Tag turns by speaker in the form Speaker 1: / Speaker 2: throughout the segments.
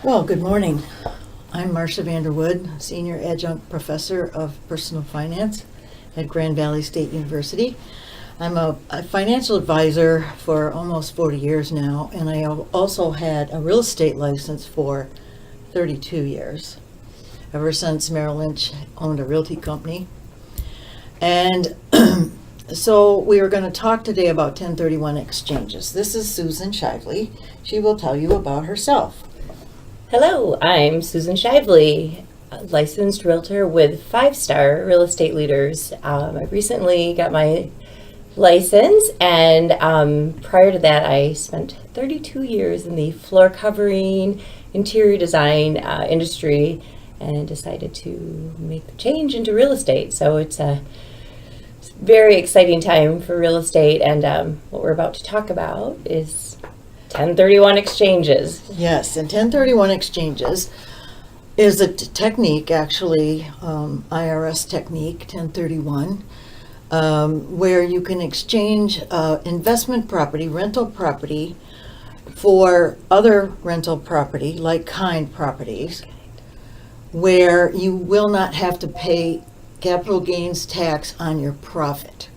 Speaker 1: Well, good morning. I'm Marcia Vanderwoude, Senior Adjunct Professor of Personal Finance at Grand Valley State University. I'm a financial advisor for almost 40 years now, and I have also had a real estate license for 32 years, ever since Merrill Lynch owned a realty company. And so we are going to talk today about 1031 exchanges. This is Susan Shively. She will tell you about herself.
Speaker 2: Hello, I'm Susan Shively, a licensed realtor with 5-star real estate leaders. I recently got my license, and prior to that I spent 32 years in the floor covering, interior design industry, and decided to make the change into real estate. So it's a very exciting time for real estate, and what we're about to talk about is 1031 exchanges.
Speaker 1: Yes, and 1031 exchanges is a technique, actually, IRS technique, 1031, where you can exchange investment property, rental property, for other rental property, like kind properties, where you will not have to pay capital gains tax on your profit.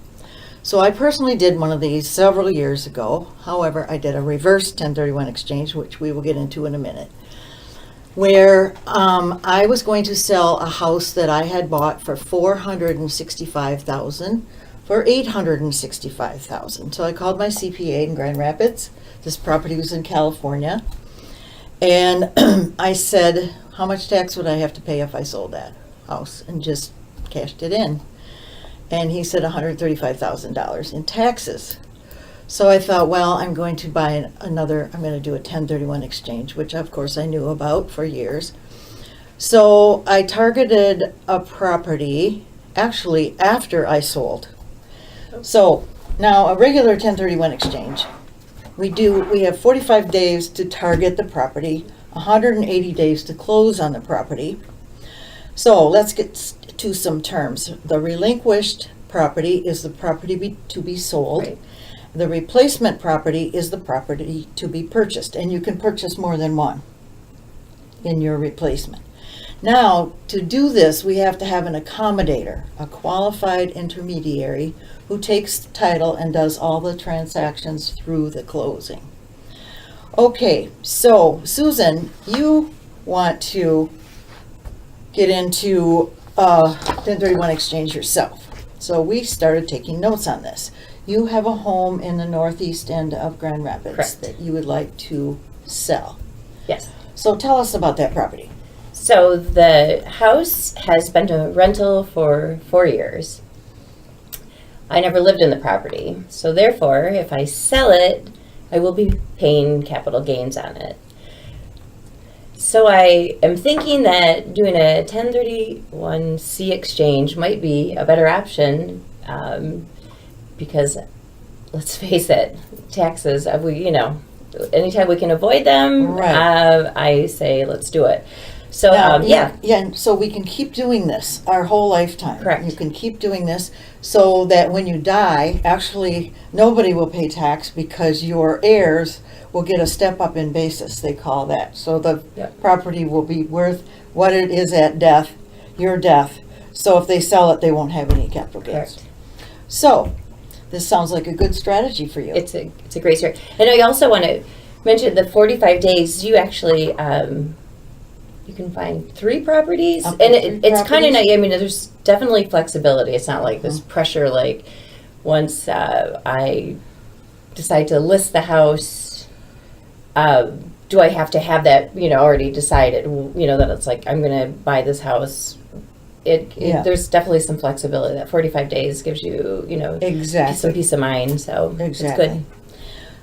Speaker 1: So I personally did one of these several years ago. However, I did a reverse 1031 exchange, which we will get into in a minute, where I was going to sell a house that I had bought for $465,000 for $865,000. So I called my CPA in Grand Rapids. This property was in California. And I said, how much tax would I have to pay if I sold that house, and just cashed it in? And he said $135,000 in taxes. So I thought, well, I'm going to buy I'm going to do a 1031 exchange, which of course I knew about for years. So I targeted a property actually after I sold. So now a regular 1031 exchange, we have 45 days to target the property, 180 days to close on the property. So let's get to some terms. The relinquished property is the property to be sold.
Speaker 2: Right.
Speaker 1: The replacement property is the property to be purchased, and you can purchase more than one in your replacement. Now, to do this, we have to have an accommodator, a qualified intermediary who takes the title and does all the transactions through the closing. Okay, so Susan, you want to get into 1031 exchange yourself. So we started taking notes on this. You have a home in the northeast end of Grand Rapids.
Speaker 2: Correct.
Speaker 1: That you would like to sell.
Speaker 2: Yes.
Speaker 1: So tell us about that property.
Speaker 2: So the house has been a rental for 4 years. I never lived in the property. So therefore, if I sell it, I will be paying capital gains on it. So I am thinking that doing a 1031C exchange might be a better option, because let's face it, taxes, anytime we can avoid them,
Speaker 1: Right.
Speaker 2: I say let's do it. So
Speaker 1: Now, and so we can keep doing this our whole lifetime.
Speaker 2: Correct.
Speaker 1: You can keep doing this so that when you die, actually nobody will pay tax because your heirs will get a step up in basis, they call that. So the property will be worth what it is at death, your death. So if they sell it, they won't have any capital gains.
Speaker 2: Correct.
Speaker 1: So this sounds like a good strategy for you.
Speaker 2: It's a great start. And I also want to mention the 45 days. You actually you can find 3 properties,
Speaker 1: Up
Speaker 2: and
Speaker 1: to 3
Speaker 2: it's kind of
Speaker 1: properties?
Speaker 2: nice. I mean, there's definitely flexibility. It's not like this pressure. Like once I decide to list the house, do I have to have that already decided? That it's like I'm going to buy this house. There's definitely some flexibility. That 45 days gives you
Speaker 1: Exactly.
Speaker 2: some peace of mind. So
Speaker 1: Exactly.
Speaker 2: it's good.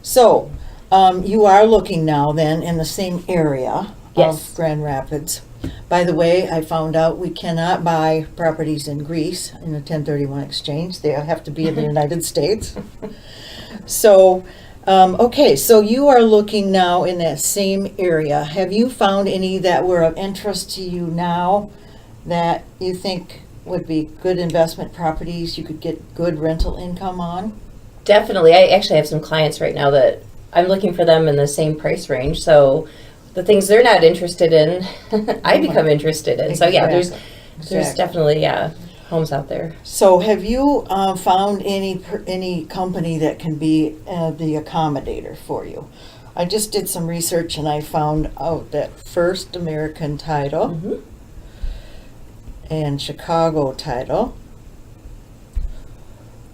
Speaker 1: So you are looking now then in the same area
Speaker 2: Yes.
Speaker 1: of Grand Rapids. By the way, I found out we cannot buy properties in Greece in a 1031 exchange. They have to be in the United States. So, okay, so you are looking now in that same area. Have you found any that were of interest to you now that you think would be good investment properties you could get good rental income on?
Speaker 2: Definitely. I actually have some clients right now that I'm looking for them in the same price range. So the things they're not interested in, I become interested in. So yeah, there's
Speaker 1: Exactly.
Speaker 2: definitely homes out there.
Speaker 1: So have you found any company that can be the accommodator for you? I just did some research and I found out that First American Title
Speaker 2: Mhm.
Speaker 1: and Chicago Title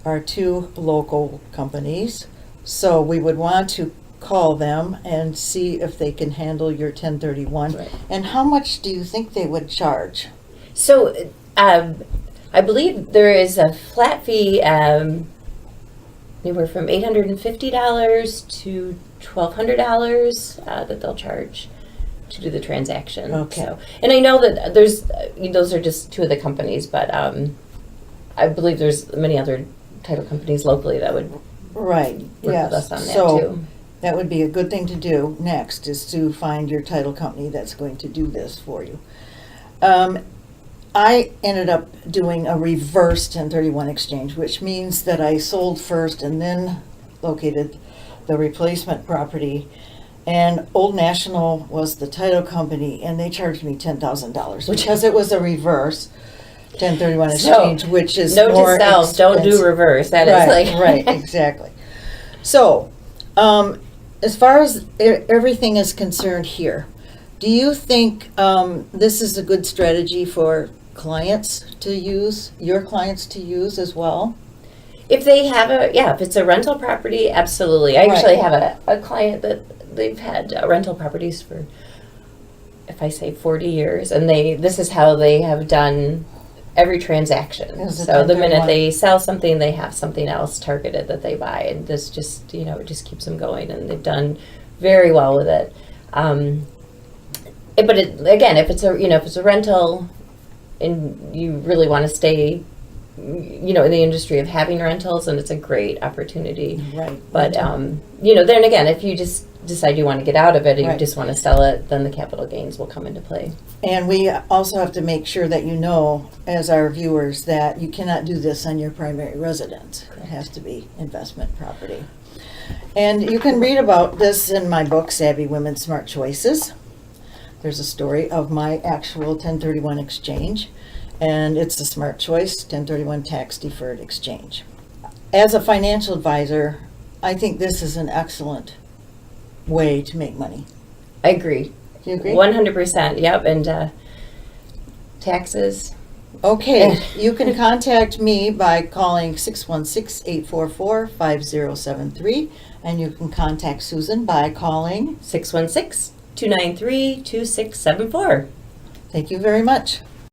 Speaker 1: are two local companies. So we would want to call them and see if they can handle your 1031.
Speaker 2: Right.
Speaker 1: And how much do you think they would charge?
Speaker 2: So I believe there is a flat fee, anywhere from $850 to $1,200 that they'll charge to do the transaction.
Speaker 1: Okay.
Speaker 2: So, and I know that there's those are just two of the companies, but I believe there's many other title companies locally that would
Speaker 1: Right,
Speaker 2: work
Speaker 1: yes.
Speaker 2: with us on that
Speaker 1: So
Speaker 2: too.
Speaker 1: that would be a good thing to do next, is to find your title company that's going to do this for you. I ended up doing a reverse 1031 exchange, which means that I sold first and then located the replacement property. And Old National was the title company, and they charged me $10,000 because it was a reverse 1031
Speaker 2: So,
Speaker 1: exchange, which is
Speaker 2: Note
Speaker 1: more
Speaker 2: to self: don't do
Speaker 1: expensive.
Speaker 2: reverse. That
Speaker 1: Right,
Speaker 2: is like
Speaker 1: right, exactly. So, as far as everything is concerned here, do you think this is a good strategy for clients to use, your clients to use as well?
Speaker 2: If they have if it's a rental property, absolutely. I
Speaker 1: Right.
Speaker 2: actually have a client that they've had rental properties for, if I say 40 years, and this is how they have done every transaction.
Speaker 1: Is it
Speaker 2: So the minute
Speaker 1: 1031?
Speaker 2: they sell something, they have something else targeted that they buy, and this just, it just keeps them going, and they've done very well with it. But again, if it's a rental, and you really want to stay, in the industry of having rentals, and it's a great opportunity.
Speaker 1: Right.
Speaker 2: But then again, if you just decide you want to get out of it and
Speaker 1: Right.
Speaker 2: you just want to sell it, then the capital gains will come into play.
Speaker 1: And we also have to make sure that you know, as our viewers, that you cannot do this on your primary residence. It has to be investment property. And you can read about this in my book, Savvy Women, Smart Choices. There's a story of my actual 1031 exchange, and it's a smart choice, 1031 tax deferred exchange. As a financial advisor, I think this is an excellent way to make money.
Speaker 2: I agree.
Speaker 1: Do you agree?
Speaker 2: 100%. Yep. And taxes.
Speaker 1: Okay, you can contact me by calling 616-844-5073, and you can contact Susan by calling.
Speaker 2: 616-293-2674.
Speaker 1: Thank you very much.